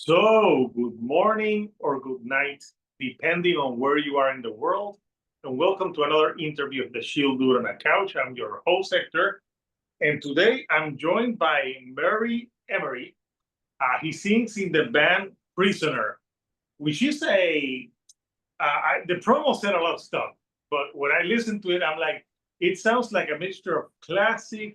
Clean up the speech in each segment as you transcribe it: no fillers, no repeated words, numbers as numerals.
So, good morning or good night, depending on where you are in the world. And welcome to another interview of the Shield Dude on a Couch. I'm your host, Hector. And today I'm joined by Murray Emery. He sings in the band Prisoner, which is the promo said a lot of stuff. But when I listen to it, I'm like, it sounds like a mixture of classic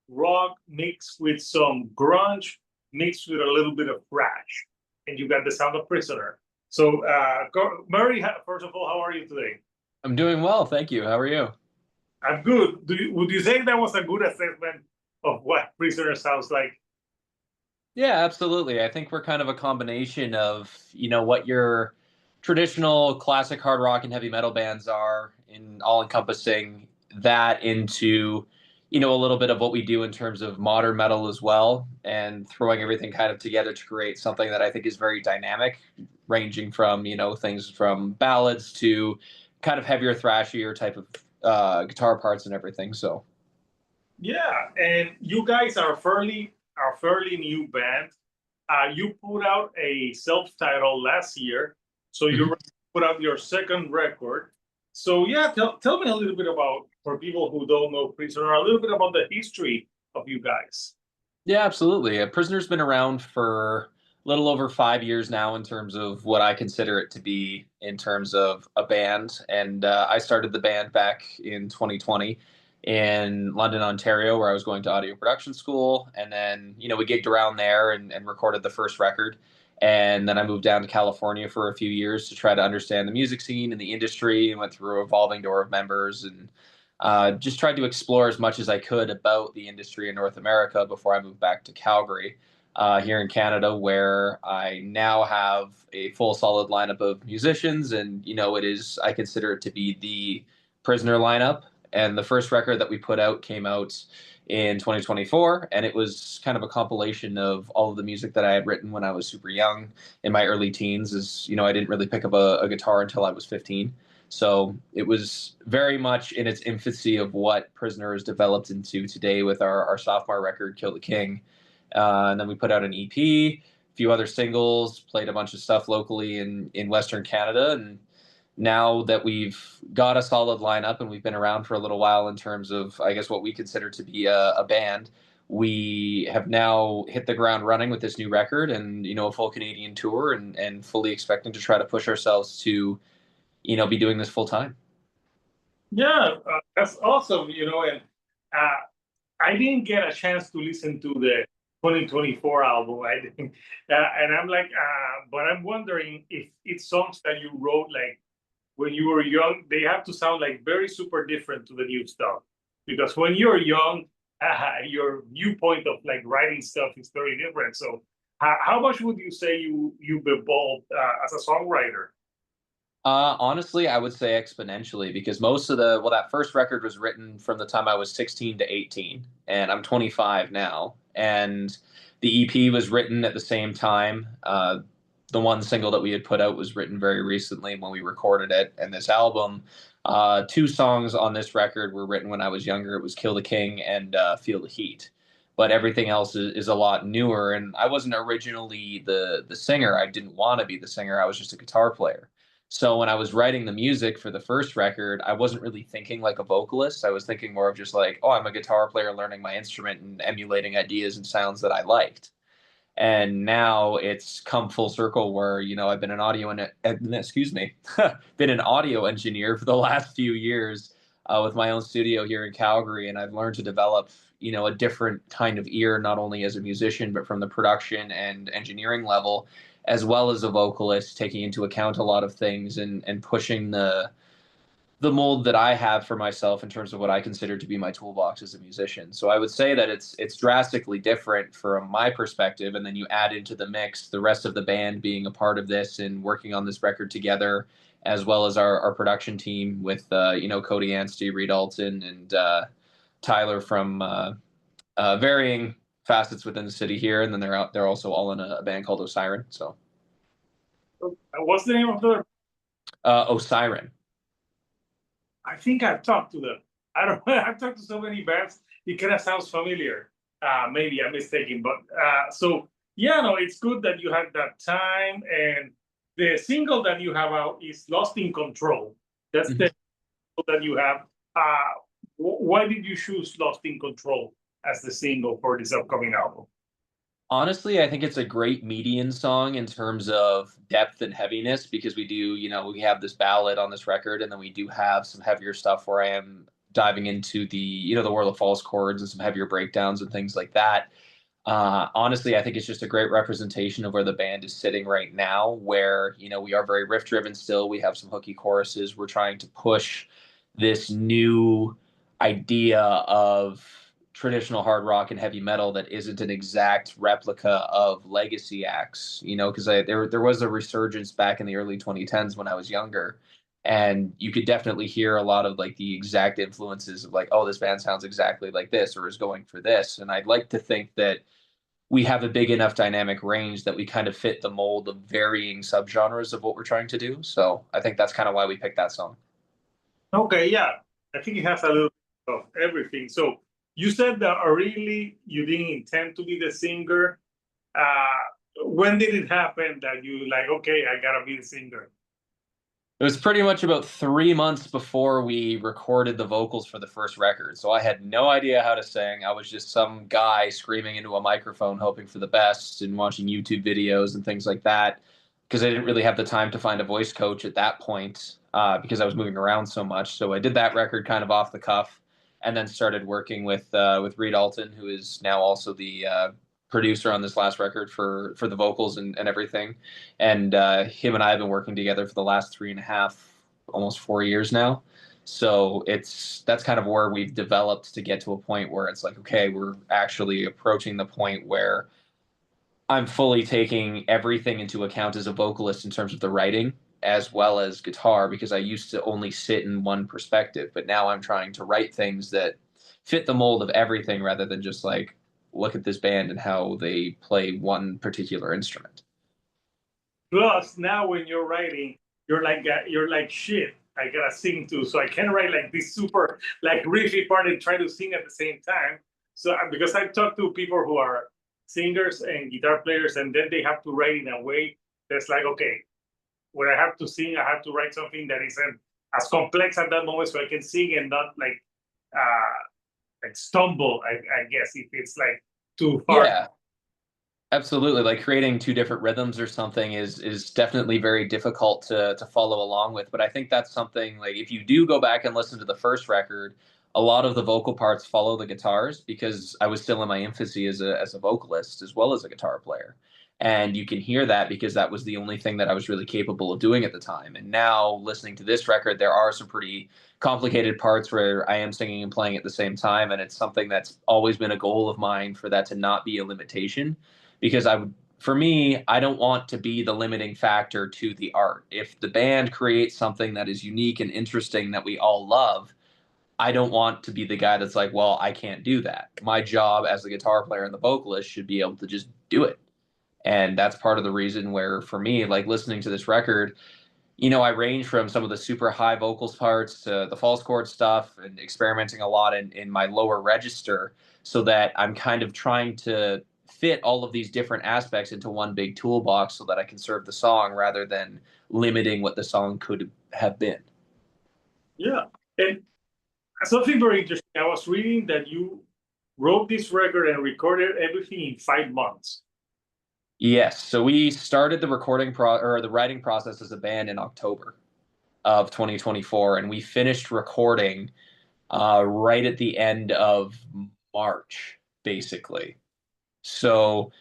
rock mixed with some grunge, mixed with a little bit of thrash. And you got the sound of Prisoner. So, Murray, first of all, how are you today? I'm doing well, thank you. How are you? I'm good. Would you say that was a good assessment of what Prisoner sounds like? Yeah, absolutely. I think we're kind of a combination of, what your traditional classic hard rock and heavy metal bands are, in all encompassing that into, a little bit of what we do in terms of modern metal as well, and throwing everything kind of together to create something that I think is very dynamic, ranging from, things from ballads to kind of heavier, thrashier type of guitar parts and everything. So Yeah, and you guys are a fairly new band. You put out a self-titled last year, so you Mhm. put out your second record. So yeah, tell me a little bit about, for people who don't know Prisoner, a little bit about the history of you guys. Yeah, absolutely. Prisoner's been around for a little over 5 years now in terms of what I consider it to be in terms of a band. And I started the band back in 2020 in London, Ontario, where I was going to audio production school. And then, we gigged around there and recorded the first record. And then I moved down to California for a few years to try to understand the music scene and the industry, and went through a revolving door of members and just tried to explore as much as I could about the industry in North America before I moved back to Calgary, here in Canada, where I now have a full solid lineup of musicians. And, I consider it to be the Prisoner lineup. And the first record that we put out came out in 2024. And it was kind of a compilation of all of the music that I had written when I was super young in my early teens. I didn't really pick up a guitar until I was 15. So it was very much in its infancy of what Prisoner has developed into today with our sophomore record, Kill the King. And then we put out an EP, a few other singles, played a bunch of stuff locally in Western Canada. And now that we've got a solid lineup and we've been around for a little while in terms of, I guess, what we consider to be a band, we have now hit the ground running with this new record and, a full Canadian tour, and fully expecting to try to push ourselves to be doing this full time. Yeah, that's awesome. And uh, I didn't get a chance to listen to the 2024 album. I didn't, and I'm like, but I'm wondering if it's songs that you wrote like when you were young. They have to sound like very super different to the new stuff, because when you're young, your viewpoint of like writing stuff is very different. So, how much would you say you've evolved as a songwriter? Honestly, I would say exponentially, because that first record was written from the time I was 16 to 18, and I'm 25 now. And the EP was written at the same time. The one single that we had put out was written very recently when we recorded it. And this album, two songs on this record were written when I was younger. It was Kill the King and Feel the Heat. But everything else is a lot newer. And I wasn't originally the singer. I didn't want to be the singer. I was just a guitar player. So when I was writing the music for the first record, I wasn't really thinking like a vocalist. I was thinking more of just like, oh, I'm a guitar player learning my instrument and emulating ideas and sounds that I liked. And now it's come full circle where, I've been excuse me, been an audio engineer for the last few years, with my own studio here in Calgary. And I've learned to develop, a different kind of ear, not only as a musician, but from the production and engineering level, as well as a vocalist, taking into account a lot of things and pushing the mold that I have for myself in terms of what I consider to be my toolbox as a musician. So I would say that it's drastically different from my perspective. And then you add into the mix the rest of the band being a part of this and working on this record together, as well as our production team with Cody Anstey, Reed Alton, and Tyler from varying facets within the city here. And then they're also all in a band called Osiren. So What's the name of the? Osiren. I think I've talked to them. I don't. I've talked to so many bands. It kind of sounds familiar. Maybe I'm mistaken, but so Yeah, no, it's good that you had that time. And the single that you have out is Lost in Control. That's the Mhm. single that you have. Uh, why did you choose Lost in Control as the single for this upcoming album? Honestly, I think it's a great median song in terms of depth and heaviness because we do, we have this ballad on this record, and then we do have some heavier stuff where I am diving into the world of false chords and some heavier breakdowns and things like that. Honestly, I think it's just a great representation of where the band is sitting right now, where, we are very riff driven still. We have some hooky choruses. We're trying to push this new idea of traditional hard rock and heavy metal that isn't an exact replica of legacy acts, because there was a resurgence back in the early 2010s when I was younger. And you could definitely hear a lot of like the exact influences of like, oh, this band sounds exactly like this or is going for this. And I'd like to think that we have a big enough dynamic range that we kind of fit the mold of varying subgenres of what we're trying to do. So I think that's kind of why we picked that song. Okay, yeah. I think it has a little bit of everything. So you said that originally you didn't intend to be the singer. When did it happen that you like, okay, I gotta be the singer? It was pretty much about 3 months before we recorded the vocals for the first record. So I had no idea how to sing. I was just some guy screaming into a microphone, hoping for the best and watching YouTube videos and things like that. Because I didn't really have the time to find a voice coach at that point because I was moving around so much. So I did that record kind of off the cuff, and then started working with Reed Alton, who is now also the producer on this last record for the vocals and everything. And him and I have been working together for the last 3.5, almost 4 years now. So that's kind of where we've developed to get to a point where it's like, okay, we're actually approaching the point where I'm fully taking everything into account as a vocalist in terms of the writing as well as guitar, because I used to only sit in one perspective, but now I'm trying to write things that fit the mold of everything rather than just like look at this band and how they play one particular instrument. Plus, now when you're writing, you're like shit. I gotta sing too, so I can't write like this super like riffy part and try to sing at the same time. So because I've talked to people who are singers and guitar players, and then they have to write in a way that's like, okay, when I have to sing, I have to write something that isn't as complex at that moment, so I can sing and not like stumble. I guess if it's like too far. Yeah, absolutely. Like creating two different rhythms or something is definitely very difficult to follow along with. But I think that's something like if you do go back and listen to the first record, a lot of the vocal parts follow the guitars because I was still in my infancy as a vocalist as well as a guitar player. And you can hear that because that was the only thing that I was really capable of doing at the time. And now listening to this record, there are some pretty complicated parts where I am singing and playing at the same time. And it's something that's always been a goal of mine for that to not be a limitation because for me, I don't want to be the limiting factor to the art. If the band creates something that is unique and interesting that we all love, I don't want to be the guy that's like, well, I can't do that. My job as the guitar player and the vocalist should be able to just do it. And that's part of the reason where, for me, like listening to this record, I range from some of the super high vocals parts to the false chord stuff and experimenting a lot in my lower register so that I'm kind of trying to fit all of these different aspects into one big toolbox so that I can serve the song rather than limiting what the song could have been. Yeah, and something very interesting. I was reading that you wrote this record and recorded everything in 5 months. Yes, so we started the or the writing process as a band in October of 2024, and we finished recording right at the end of March, basically. So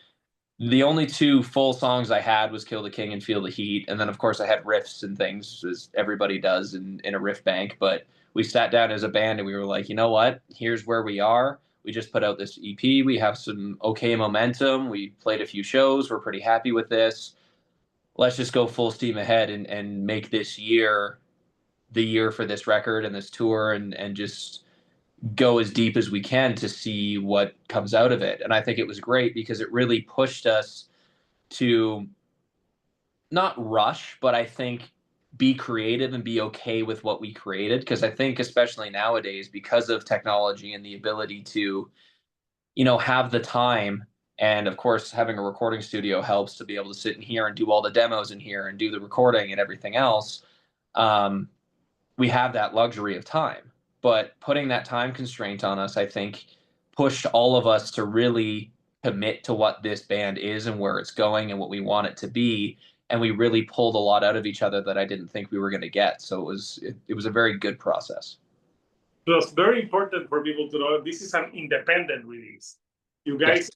the only two full songs I had was Kill the King and Feel the Heat. And then, of course, I had riffs and things, as everybody does in a riff bank. But we sat down as a band and we were like, you know what? Here's where we are. We just put out this EP. We have some okay momentum. We played a few shows. We're pretty happy with this. Let's just go full steam ahead and make this year the year for this record and this tour and just go as deep as we can to see what comes out of it. And I think it was great because it really pushed us to not rush, but I think be creative and be okay with what we created. Because I think, especially nowadays, because of technology and the ability to, have the time And of course, having a recording studio helps to be able to sit in here and do all the demos in here and do the recording and everything else. Um, we have that luxury of time. But putting that time constraint on us, I think, pushed all of us to really commit to what this band is and where it's going and what we want it to be. And we really pulled a lot out of each other that I didn't think we were going to get. So it was a very good process. So it's very important for people to know this is an independent release. You guys Yes.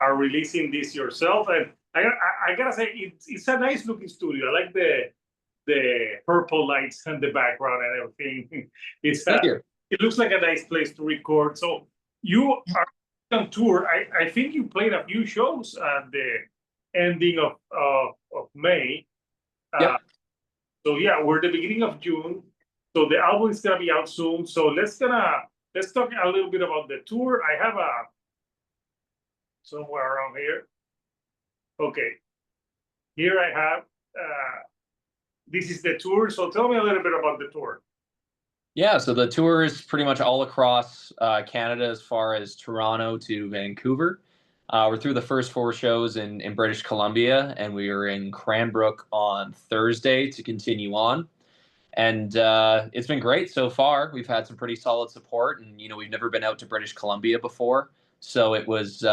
are releasing this yourself, and I gotta say it's a nice looking studio. I like the purple lights and the background and everything. It's Thank you. it looks like a nice place to record. So you are on tour. I think you played a few shows at the ending of May. Yep. So yeah, we're the beginning of June. So the album is gonna be out soon. So let's talk a little bit about the tour. I have a somewhere around here. Okay, here I have. This is the tour. So tell me a little bit about the tour. Yeah, so the tour is pretty much all across Canada as far as Toronto to Vancouver. We're through the first 4 shows in British Columbia, and we are in Cranbrook on Thursday to continue on. And it's been great so far. We've had some pretty solid support, and we've never been out to British Columbia before, so it was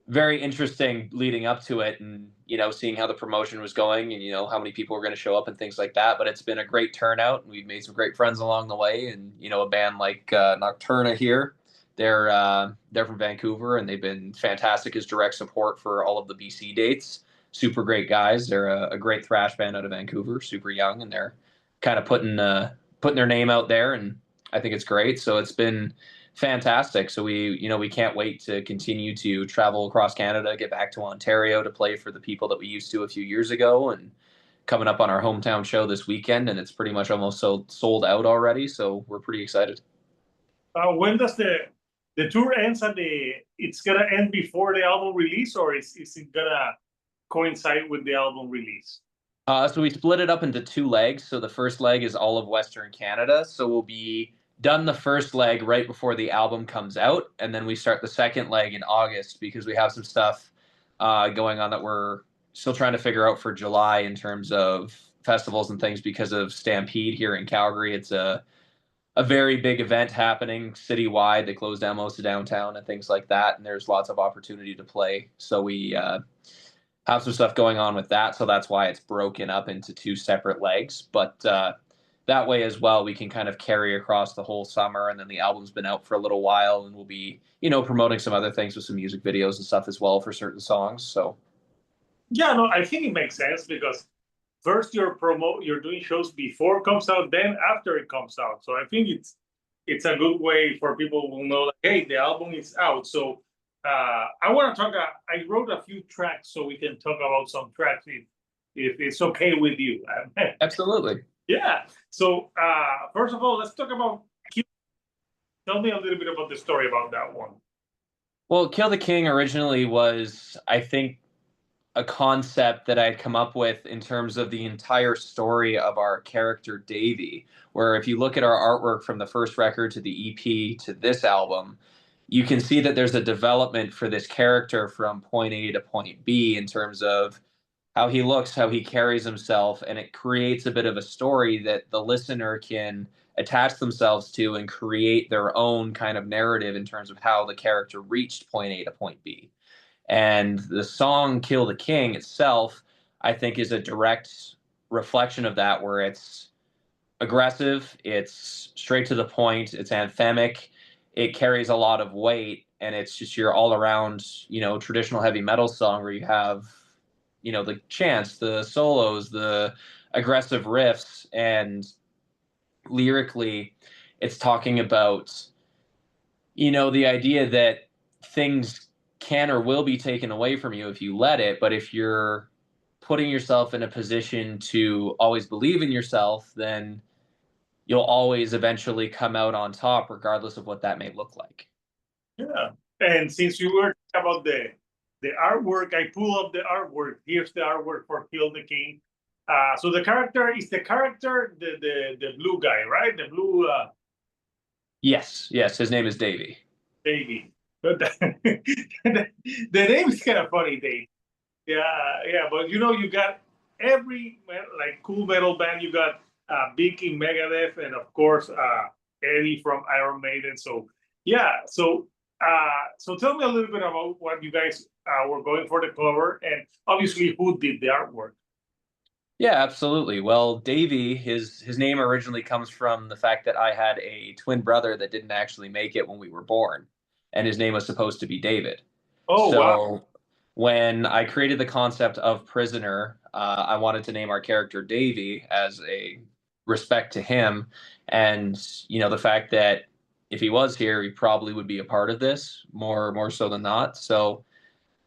very interesting leading up to it, and seeing how the promotion was going, and how many people were going to show up and things like that. But it's been a great turnout, and we've made some great friends along the way. And a band like Nocturna here, they're from Vancouver, and they've been fantastic as direct support for all of the BC dates. Super great guys. They're a great thrash band out of Vancouver, super young, and they're kind of putting their name out there, and I think it's great. So it's been fantastic. So we can't wait to continue to travel across Canada, get back to Ontario to play for the people that we used to a few years ago, and coming up on our hometown show this weekend, and it's pretty much almost sold out already. So we're pretty excited. When does the tour ends? It's gonna end before the album release, or is it gonna coincide with the album release? So we split it up into 2 legs. So the first leg is all of Western Canada. So we'll be done the first leg right before the album comes out, and then we start the second leg in August because we have some stuff going on that we're still trying to figure out for July in terms of festivals and things because of Stampede here in Calgary. It's a very big event happening citywide. They close down most of downtown and things like that, and there's lots of opportunity to play. So we have some stuff going on with that, so that's why it's broken up into 2 separate legs. But that way as well, we can kind of carry across the whole summer, and then the album's been out for a little while, and we'll be, promoting some other things with some music videos and stuff as well for certain songs. So Yeah, no, I think it makes sense because first you're doing shows before it comes out, then after it comes out. So I think it's a good way for people who know, like, hey, the album is out. So I want to talk. I wrote a few tracks, so we can talk about some tracks if it's okay with you. absolutely. Yeah. So first of all, let's talk about. Tell me a little bit about the story about that one. Well, Kill the King originally was, I think, a concept that I had come up with in terms of the entire story of our character Davy, where if you look at our artwork from the first record to the EP to this album, you can see that there's a development for this character from point A to point B in terms of how he looks, how he carries himself, and it creates a bit of a story that the listener can attach themselves to and create their own kind of narrative in terms of how the character reached point A to point B. And the song Kill the King itself, I think, is a direct reflection of that, where it's aggressive, it's straight to the point, it's anthemic, it carries a lot of weight, and it's just your all around, traditional heavy metal song where you have, the chants, the solos, the aggressive riffs, and lyrically, it's talking about, the idea that things can or will be taken away from you if you let it, but if you're putting yourself in a position to always believe in yourself, then you'll always eventually come out on top, regardless of what that may look like. Yeah. And since you were talking about the artwork, I pull up the artwork. Here's the artwork for Kill the King. So the character the blue guy, right? The blue Yes, his name is Davy. baby. But the name is kind of funny, Dave. Yeah, yeah, but you got every like cool metal band. You got Big in Megadeth, and of course Eddie from Iron Maiden. So yeah, so tell me a little bit about what you guys were going for the cover, and obviously who did the artwork. Yeah, absolutely. Well, Davey, his name originally comes from the fact that I had a twin brother that didn't actually make it when we were born, and his name was supposed to be David. Oh wow, So when I created the concept of Prisoner, I wanted to name our character Davey as a respect to him, and the fact that if he was here, he probably would be a part of this more so than not. So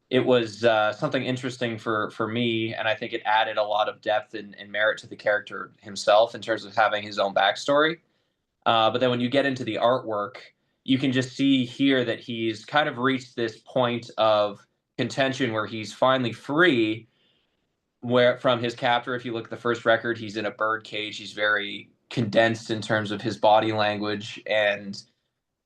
it was something interesting for me, and I think it added a lot of depth and merit to the character himself in terms of having his own backstory. But then when you get into the artwork, you can just see here that he's kind of reached this point of contention where he's finally free where from his captor. If you look at the first record, he's in a bird cage. He's very condensed in terms of his body language, and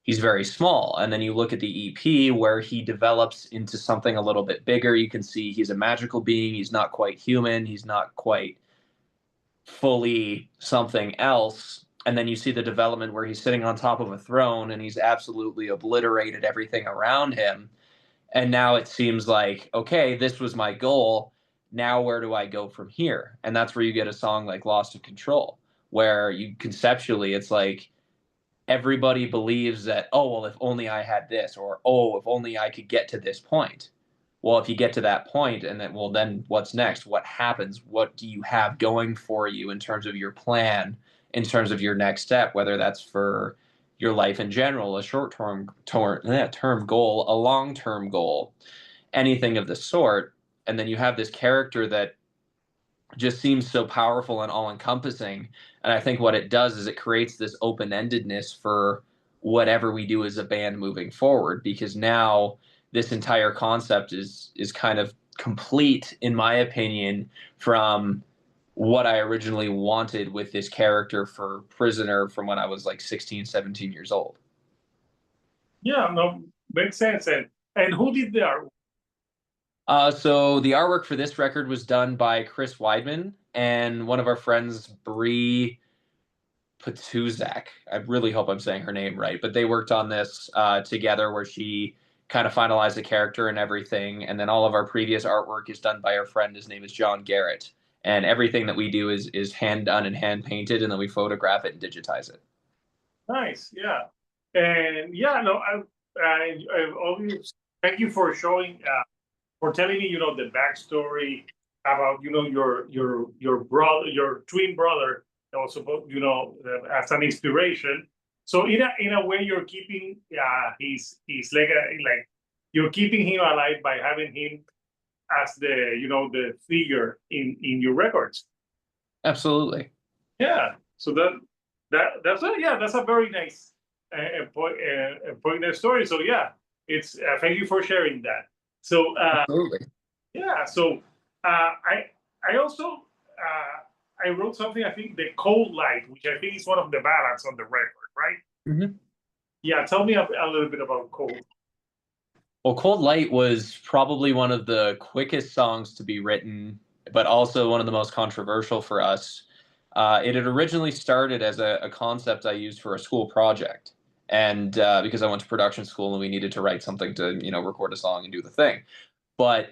he's very small. And then you look at the EP where he develops into something a little bit bigger. You can see he's a magical being. He's not quite human. He's not quite fully something else. And then you see the development where he's sitting on top of a throne and he's absolutely obliterated everything around him. And now it seems like, okay, this was my goal. Now where do I go from here? And that's where you get a song like Lost in Control, where you conceptually, it's like, everybody believes that, oh, well, if only I had this, or oh, if only I could get to this point. Well, if you get to that point, and then, well, then what's next? What happens? What do you have going for you in terms of your plan, in terms of your next step, whether that's for your life in general, a term goal, a long-term goal, anything of the sort. And then you have this character that just seems so powerful and all encompassing. And I think what it does is it creates this open endedness for whatever we do as a band moving forward, because now this entire concept is kind of complete, in my opinion, from what I originally wanted with this character for Prisoner from when I was like 16, 17 years old. yeah, no, makes sense. And who did the art? So the artwork for this record was done by Chris Weidman and one of our friends, Bree Patuzak. I really hope I'm saying her name right, but they worked on this together where she kind of finalized the character and everything. And then all of our previous artwork is done by our friend. His name is John Garrett. And everything that we do is hand done and hand painted, and then we photograph it and digitize it. Nice, yeah, and yeah, no, I always thank you for showing, for telling me, the backstory about, your brother, your twin brother, also, as an inspiration. So in a way, you're keeping his like you're keeping him alive by having him as the figure in your records. Absolutely. Yeah. So that's a very nice point in story. So yeah, it's thank you for sharing that. So Absolutely. yeah, so I also I wrote something, I think, the Cold Light, which I think is one of the ballads on the record, right? Mm-hmm. Yeah, tell me a little bit about Cold. Well, Cold Light was probably one of the quickest songs to be written, but also one of the most controversial for us. It had originally started as a concept I used for a school project. And because I went to production school and we needed to write something to, record a song and do the thing. But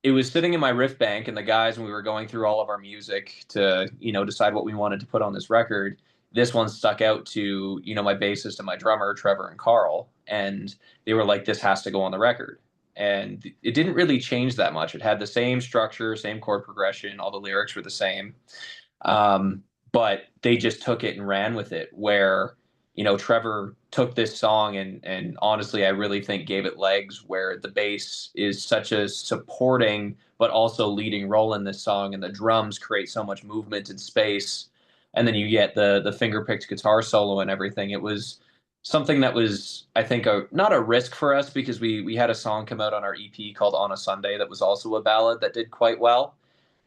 it was sitting in my riff bank, and the guys, when we were going through all of our music to, decide what we wanted to put on this record, this one stuck out to, my bassist and my drummer, Trevor and Carl. And they were like, this has to go on the record. And it didn't really change that much. It had the same structure, same chord progression, all the lyrics were the same. But they just took it and ran with it, where, Trevor took this song and honestly, I really think gave it legs, where the bass is such a supporting but also leading role in this song, and the drums create so much movement and space. And then you get the finger picked guitar solo and everything. It was something that was, I think, not a risk for us, because we had a song come out on our EP called On a Sunday that was also a ballad that did quite well.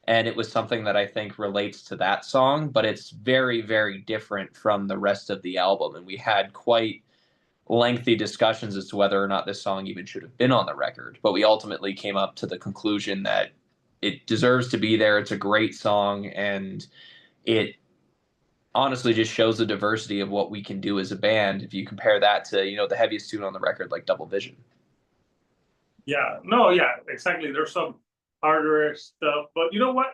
And it was something that I think relates to that song, but it's very, very different from the rest of the album. And we had quite lengthy discussions as to whether or not this song even should have been on the record. But we ultimately came up to the conclusion that it deserves to be there. It's a great song, and it honestly just shows the diversity of what we can do as a band if you compare that to, the heaviest tune on the record, like Double Vision. Yeah, no, yeah, exactly. There's some harder stuff, but you know what?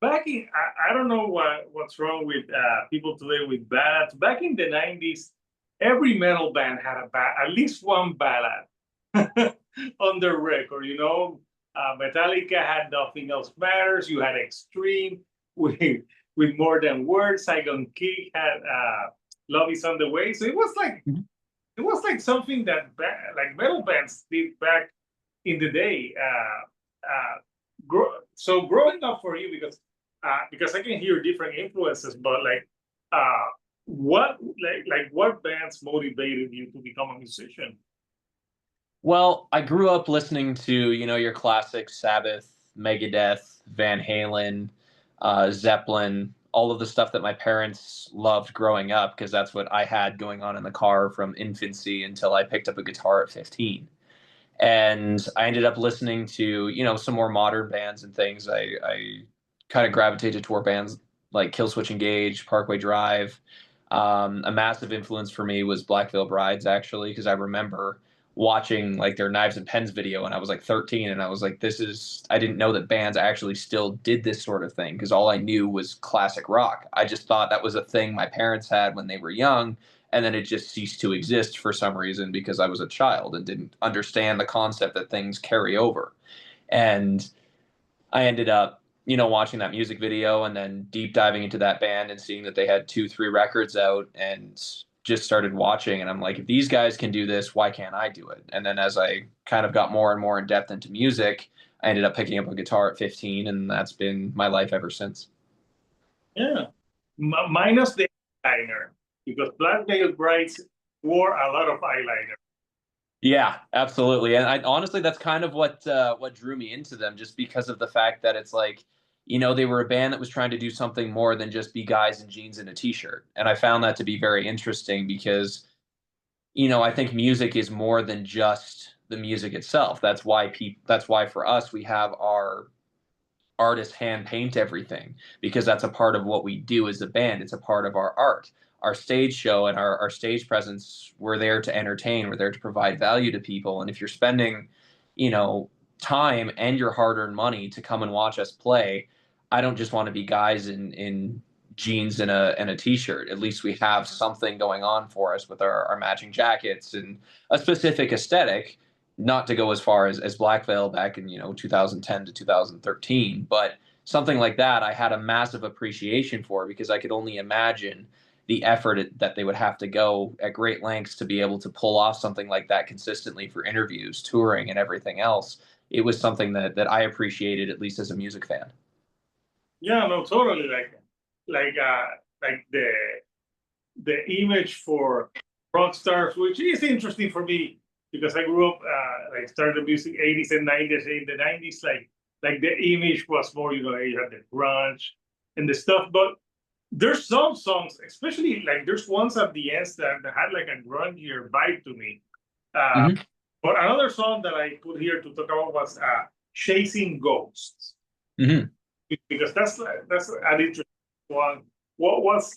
I don't know what's wrong with people today with ballads. Back in the 90s, every metal band had at least one ballad on their record. Metallica had Nothing Else Matters. You had Extreme with More Than Words. Saigon Kick had Love Is on the Way. So it was like something that like metal bands did back in the day. So growing up for you, because I can hear different influences, but what what bands motivated you to become a musician? Well, I grew up listening to, your classics, Sabbath, Megadeth, Van Halen, Zeppelin, all of the stuff that my parents loved growing up, because that's what I had going on in the car from infancy until I picked up a guitar at 15. And I ended up listening to, some more modern bands and things. I kind of gravitated toward bands like Killswitch Engage, Parkway Drive. A massive influence for me was Black Veil Brides, actually, because I remember watching like their Knives and Pens video, and I was like 13, and I was like, I didn't know that bands actually still did this sort of thing, because all I knew was classic rock. I just thought that was a thing my parents had when they were young, and then it just ceased to exist for some reason because I was a child and didn't understand the concept that things carry over. And I ended up, watching that music video and then deep diving into that band and seeing that they had 2, 3 records out, and just started watching. And I'm like, if these guys can do this, why can't I do it? And then as I kind of got more and more in depth into music, I ended up picking up a guitar at 15, and that's been my life ever since. Yeah, minus the eyeliner, because Black Veil Brides wore a lot of eyeliner. Yeah, absolutely. And honestly, that's kind of what drew me into them, just because of the fact that it's like, they were a band that was trying to do something more than just be guys in jeans and a t-shirt. And I found that to be very interesting because, I think music is more than just the music itself. That's why for us we have our artists hand paint everything, because that's a part of what we do as a band. It's a part of our art. Our stage show and our stage presence, we're there to entertain, we're there to provide value to people. And if you're spending, you know, time and your hard-earned money to come and watch us play, I don't just want to be guys in jeans and a t-shirt. At least we have something going on for us with our matching jackets and a specific aesthetic, not to go as far as Black Veil back in 2010 to 2013, but something like that I had a massive appreciation for, because I could only imagine the effort that they would have to go at great lengths to be able to pull off something like that consistently for interviews, touring, and everything else. It was something that I appreciated, at least as a music fan. Yeah, no, totally. Like uh, like the image for rock stars, which is interesting for me because I grew up started music 80s and 90s. In the 90s, like the image was more, you had the grunge and the stuff. But there's some songs, especially like there's ones at the end that had like a grungier vibe to me. Uh, Hmm. but another song that I put here to talk about was "Chasing Ghosts," Hmm. because that's an interesting one. What was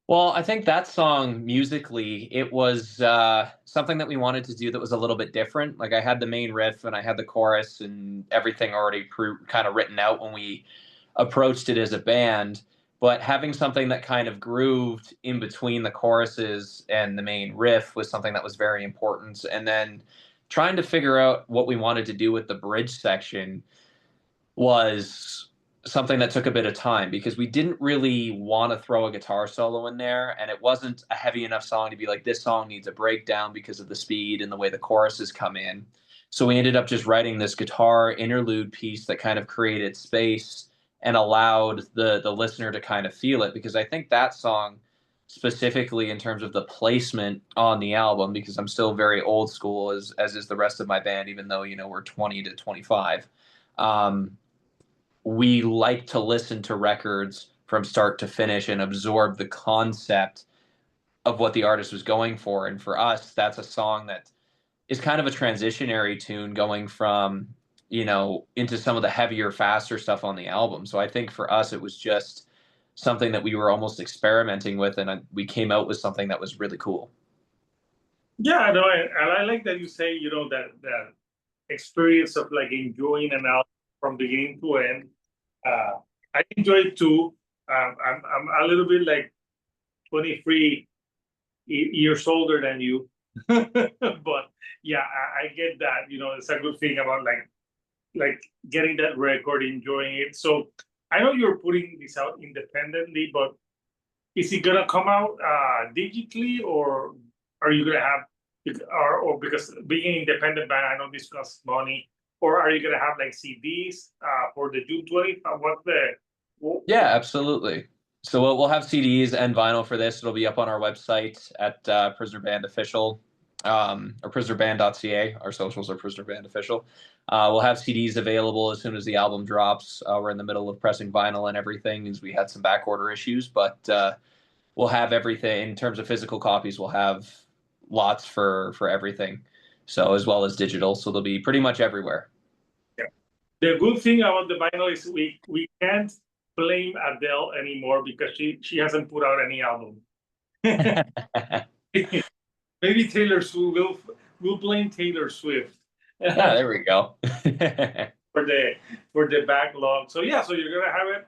Well, I think that song musically, it was something that we wanted to do that was a little bit different. Like I had the main riff and I had the chorus and everything already kind of written out when we approached it as a band. But having something that kind of grooved in between the choruses and the main riff was something that was very important. And then trying to figure out what we wanted to do with the bridge section was something that took a bit of time, because we didn't really want to throw a guitar solo in there, and it wasn't a heavy enough song to be like, this song needs a breakdown because of the speed and the way the choruses come in. So we ended up just writing this guitar interlude piece that kind of created space and allowed the listener to kind of feel it, because I think that song specifically in terms of the placement on the album, because I'm still very old school as is the rest of my band, even though we're 20 to 25. We like to listen to records from start to finish and absorb the concept of what the artist was going for. And for us, that's a song that is kind of a transitionary tune going from, into some of the heavier, faster stuff on the album. So I think for us, it was just something that we were almost experimenting with, and we came out with something that was really cool. Yeah, no, and I like that you say, that experience of like enjoying an album from beginning to end. I enjoy it too. I'm a little bit like 23 years older than you, but yeah, I get that. It's a good thing about like getting that record, enjoying it. So I know you're putting this out independently, but is it gonna come out digitally, or are you gonna have, or because being an independent band, I know this costs money, or are you gonna have like CDs for the June 20th? What's Yeah, absolutely. So we'll have CDs and vinyl for this. It'll be up on our website at Prisoner Band Official, or prisonerband.ca. Our socials are Prisoner Band Official. We'll have CDs available as soon as the album drops. We're in the middle of pressing vinyl and everything, as we had some back order issues, but we'll have everything in terms of physical copies. We'll have lots for everything, so as well as digital. So they'll be pretty much everywhere. Yeah. The good thing about the vinyl is we can't blame Adele anymore because she hasn't put out any album. Maybe Taylor Swift will blame Taylor Swift. Yeah, there we go. for the backlog. So yeah, so you're gonna have it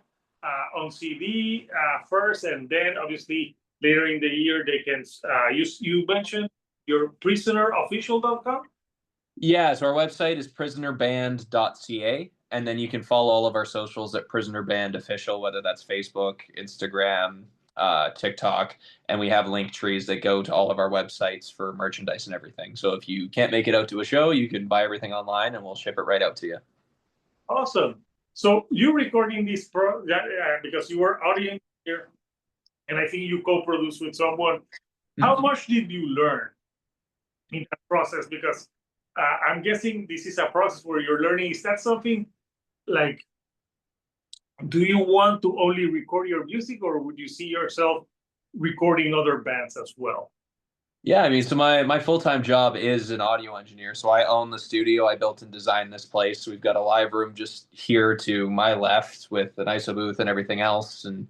on CD first, and then obviously later in the year they can use. You mentioned your prisonerofficial.com. Yeah, so our website is prisonerband.ca, and then you can follow all of our socials at Prisoner Band Official, whether that's Facebook, Instagram, TikTok, and we have link trees that go to all of our websites for merchandise and everything. So if you can't make it out to a show, you can buy everything online, and we'll ship it right out to you. Awesome. So you recording this because you were audio engineer, and I think you co-produced with someone. How much did you learn in that process? Because I'm guessing this is a process where you're learning. Is that something like, do you want to only record your music, or would you see yourself recording other bands as well? Yeah, I mean, so my full-time job is an audio engineer. So I own the studio. I built and designed this place. We've got a live room just here to my left with an ISO booth and everything else, and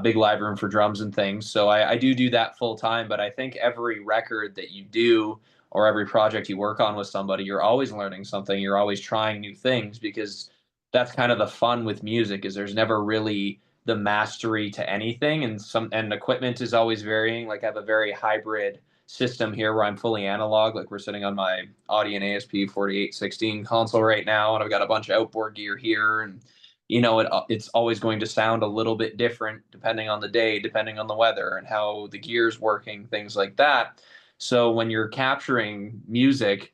big live room for drums and things. So I do that full time. But I think every record that you do or every project you work on with somebody, you're always learning something. You're always trying new things, because that's kind of the fun with music, is there's never really the mastery to anything, and equipment is always varying. Like I have a very hybrid system here where I'm fully analog. Like we're sitting on my Audien ASP 4816 console right now, and I've got a bunch of outboard gear here, and it's always going to sound a little bit different depending on the day, depending on the weather and how the gear's working, things like that. So when you're capturing music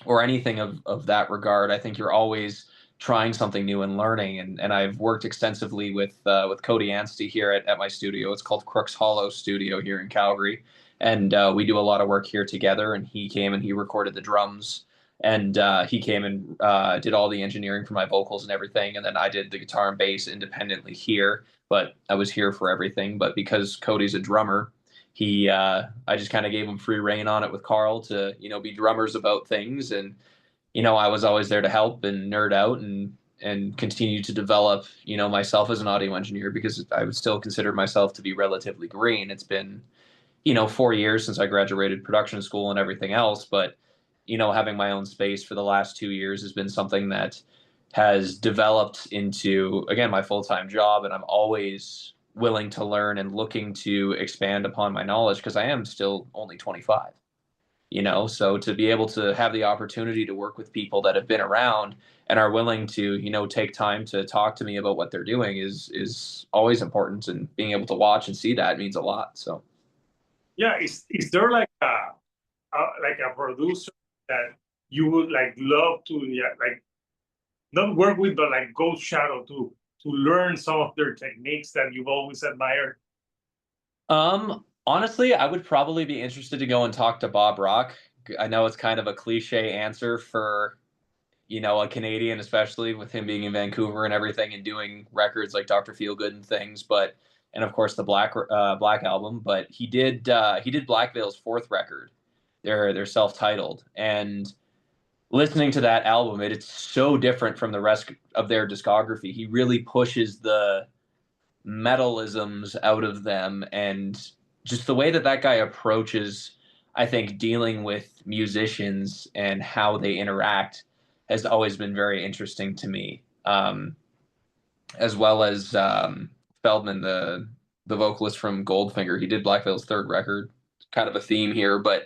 or anything of that regard, I think you're always trying something new and learning. And I've worked extensively with Cody Anstey here at my studio. It's called Crooks Hollow Studio here in Calgary. And we do a lot of work here together. And he came and he recorded the drums. And he came and did all the engineering for my vocals and everything. And then I did the guitar and bass independently here. But I was here for everything. But because Cody's a drummer, I just kind of gave him free rein on it with Carl to, be drummers about things. And, I was always there to help and nerd out and continue to develop, myself as an audio engineer, because I would still consider myself to be relatively green. It's been, 4 years since I graduated production school and everything else. But, having my own space for the last 2 years has been something that has developed into, again, my full-time job. And I'm always willing to learn and looking to expand upon my knowledge, because I am still only 25. So to be able to have the opportunity to work with people that have been around and are willing to, take time to talk to me about what they're doing is always important, and being able to watch and see that means a lot. So Yeah, is there like a producer that you would like love to like not work with, but like go shadow to learn some of their techniques that you've always admired? Honestly, I would probably be interested to go and talk to Bob Rock. I know it's kind of a cliche answer for, a Canadian, especially with him being in Vancouver and everything and doing records like Dr. Feelgood and things. But, and of course the Black album. But he did Black Veil's fourth record. They're self-titled, and listening to that album, it's so different from the rest of their discography. He really pushes the metalisms out of them, and just the way that that guy approaches, I think, dealing with musicians and how they interact has always been very interesting to me. As well as Feldman, the vocalist from Goldfinger. He did Black Veil's third record. Kind of a theme here, but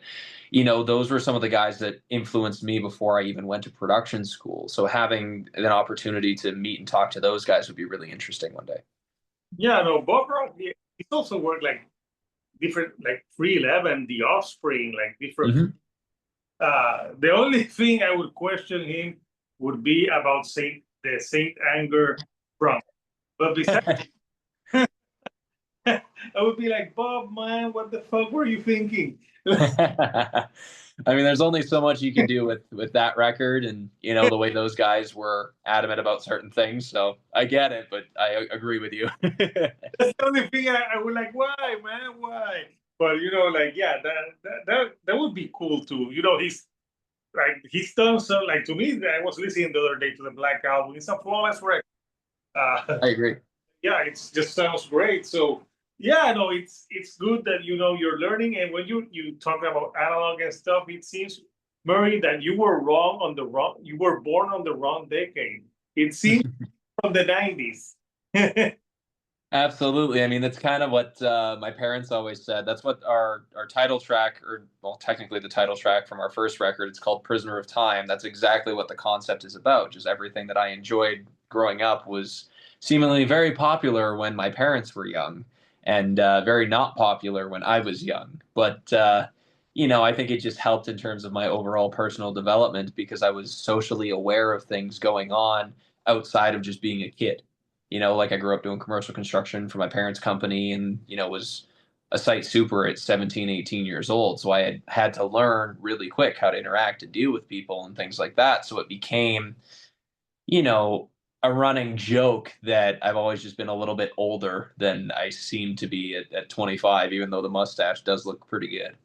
those were some of the guys that influenced me before I even went to production school. So having an opportunity to meet and talk to those guys would be really interesting one day. Yeah, no, Bob Rock, he's also worked like different, like 311, The Offspring, like different. The only thing I would question him would be about the Saint Anger drum. But besides, I would be like, Bob, man, what the fuck were you thinking? I mean, there's only so much you can do with that record, and the way those guys were adamant about certain things. So I get it, but I agree with you. That's the only thing I would like. Why, man? Why? But like, yeah, that would be cool too. He's done so. Like, to me, I was listening the other day to the Black Album. It's a flawless record. I agree. Yeah, it just sounds great. So yeah, no, it's good that you're learning. And when you talk about analog and stuff, it seems, Murray, that you were you were born on the wrong decade. It seems from the 90s. Absolutely. I mean, that's kind of what my parents always said. That's what our title track, or well, technically the title track from our first record, it's called Prisoner of Time. That's exactly what the concept is about. Just everything that I enjoyed growing up was seemingly very popular when my parents were young, and very not popular when I was young. But I think it just helped in terms of my overall personal development, because I was socially aware of things going on outside of just being a kid. Like, I grew up doing commercial construction for my parents' company, and was a site super at 17, 18 years old. So I had to learn really quick how to interact and deal with people and things like that. So it became, a running joke that I've always just been a little bit older than I seem to be at 25, even though the mustache does look pretty good.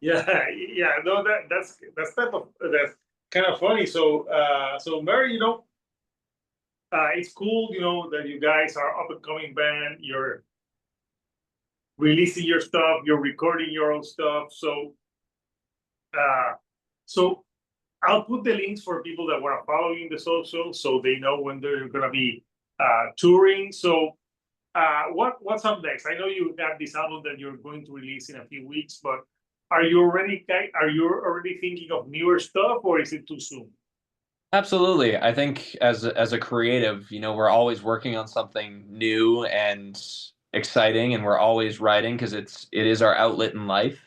Yeah, no, that's kind of funny. So Mary, it's cool, that you guys are up and coming band. You're releasing your stuff. You're recording your own stuff. So I'll put the links for people that want to follow you in the social, so they know when they're gonna be touring. So what's up next? I know you got this album that you're going to release in a few weeks, but are you already thinking of newer stuff, or is it too soon? Absolutely. I think as a creative, we're always working on something new and exciting, and we're always writing because it is our outlet in life.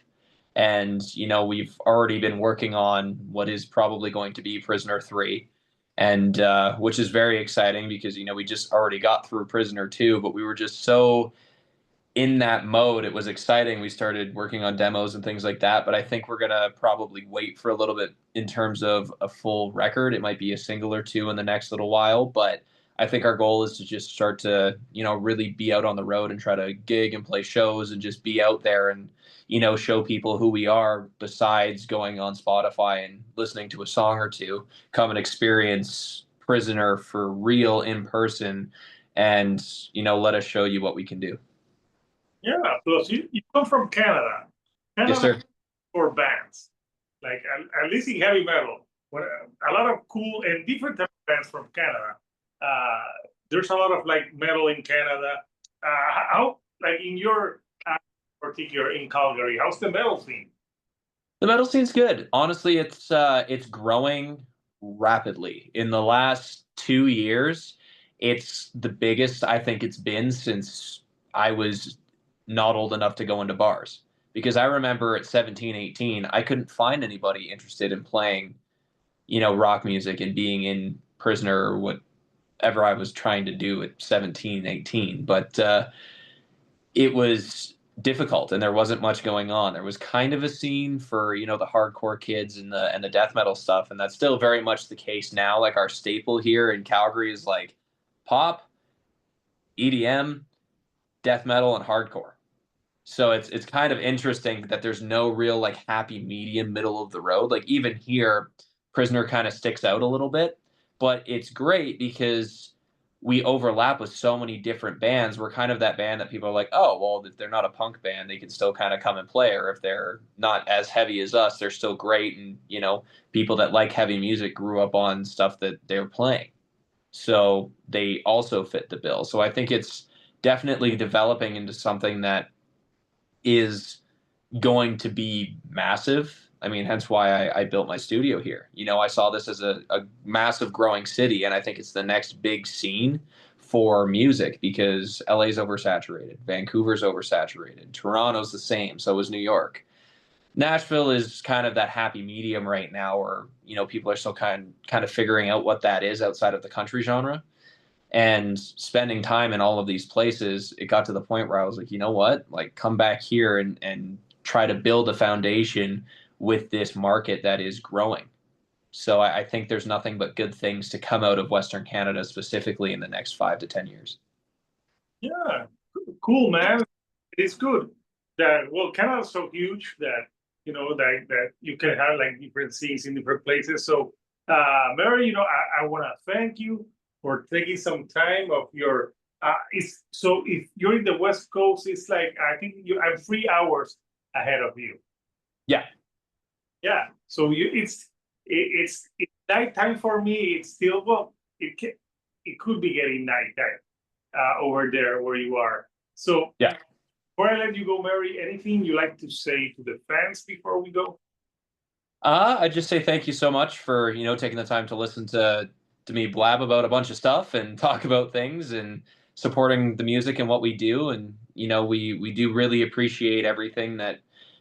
And we've already been working on what is probably going to be Prisoner 3, and which is very exciting because we just already got through Prisoner 2, but we were just so in that mode. It was exciting. We started working on demos and things like that, but I think we're gonna probably wait for a little bit in terms of a full record. It might be a single or two in the next little while, but I think our goal is to just start to really be out on the road and try to gig and play shows and just be out there and show people who we are, besides going on Spotify and listening to a song or two. Come and experience Prisoner for real in person, and let us show you what we can do. Yeah, plus you come from Canada. Yes, sir. For bands, like at least in heavy metal, a lot of cool and different type of bands from Canada. There's a lot of like metal in Canada. How, like, in your particular in Calgary, how's the metal scene? The metal scene's good. Honestly, it's growing rapidly. In the last 2 years, it's the biggest I think it's been since I was not old enough to go into bars. Because I remember at 17, 18, I couldn't find anybody interested in playing, rock music and being in Prisoner or whatever I was trying to do at 17, 18. But it was difficult, and there wasn't much going on. There was kind of a scene for the hardcore kids and the death metal stuff, and that's still very much the case now. Like, our staple here in Calgary is like pop, EDM, death metal, and hardcore. So it's kind of interesting that there's no real like happy medium middle of the road. Like even here, Prisoner kind of sticks out a little bit, but it's great because we overlap with so many different bands. We're kind of that band that people are like, oh, well, if they're not a punk band, they can still kind of come and play. Or if they're not as heavy as us, they're still great. And, people that like heavy music grew up on stuff that they're playing. So they also fit the bill. So I think it's definitely developing into something that is going to be massive. I mean, hence why I built my studio here. I saw this as a massive growing city, and I think it's the next big scene for music because LA's oversaturated, Vancouver's oversaturated, Toronto's the same, so is New York. Nashville is kind of that happy medium right now where, people are still kind of figuring out what that is outside of the country genre. And spending time in all of these places, it got to the point where I was like, you know what? Like, come back here and try to build a foundation with this market that is growing. So I think there's nothing but good things to come out of Western Canada, specifically in the next 5 to 10 years. Yeah, cool, man. It's good that, well, Canada's so huge that, that you can have like different scenes in different places. So, Mary, I want to thank you for taking some time of your, so if you're in the West Coast, it's like, I think I'm 3 hours ahead of you. Yeah. Yeah. So it's nighttime for me. It's still, well, it could be getting nighttime over there where you are. So Yeah. before I let you go, Mary, anything you like to say to the fans before we go? I just say thank you so much for taking the time to listen to me blab about a bunch of stuff and talk about things and supporting the music and what we do. And we do really appreciate everything that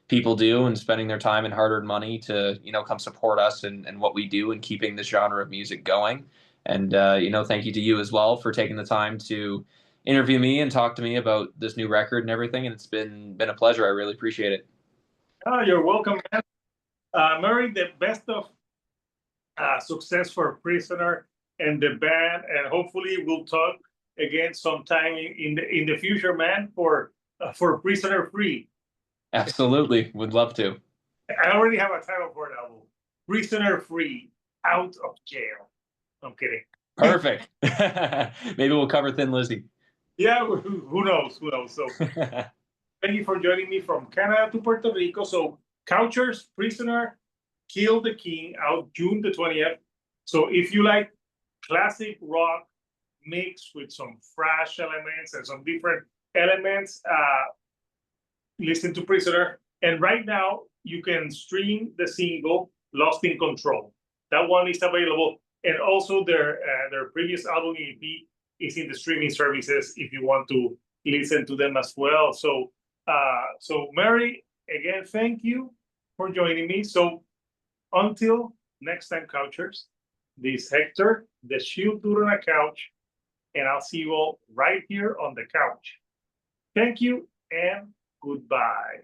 people do and spending their time and hard-earned money to come support us and what we do and keeping this genre of music going. And thank you to you as well for taking the time to interview me and talk to me about this new record and everything. And it's been a pleasure. I really appreciate it. Oh, you're welcome, man. Mary, the best of success for Prisoner and the band, and hopefully we'll talk again sometime in the future, man. For Prisoner Free. Absolutely, would love to. I already have a title for an album: Prisoner Free, Out of Jail. I'm kidding. Perfect. Maybe we'll cover Thin Lizzy. Yeah, who knows? Who knows? So thank you for joining me from Canada to Puerto Rico. So Couchers, Prisoner, Kill the King, out June the 20th. So if you like classic rock mixed with some thrash elements and some different elements, listen to Prisoner. And right now you can stream the single Lost in Control. That one is available. And also their previous album EP is in the streaming services if you want to listen to them as well. So Mary, again, thank you for joining me. So until next time, Couchers, this is Hector, the Shield Dude on a Couch, and I'll see you all right here on the couch. Thank you and goodbye.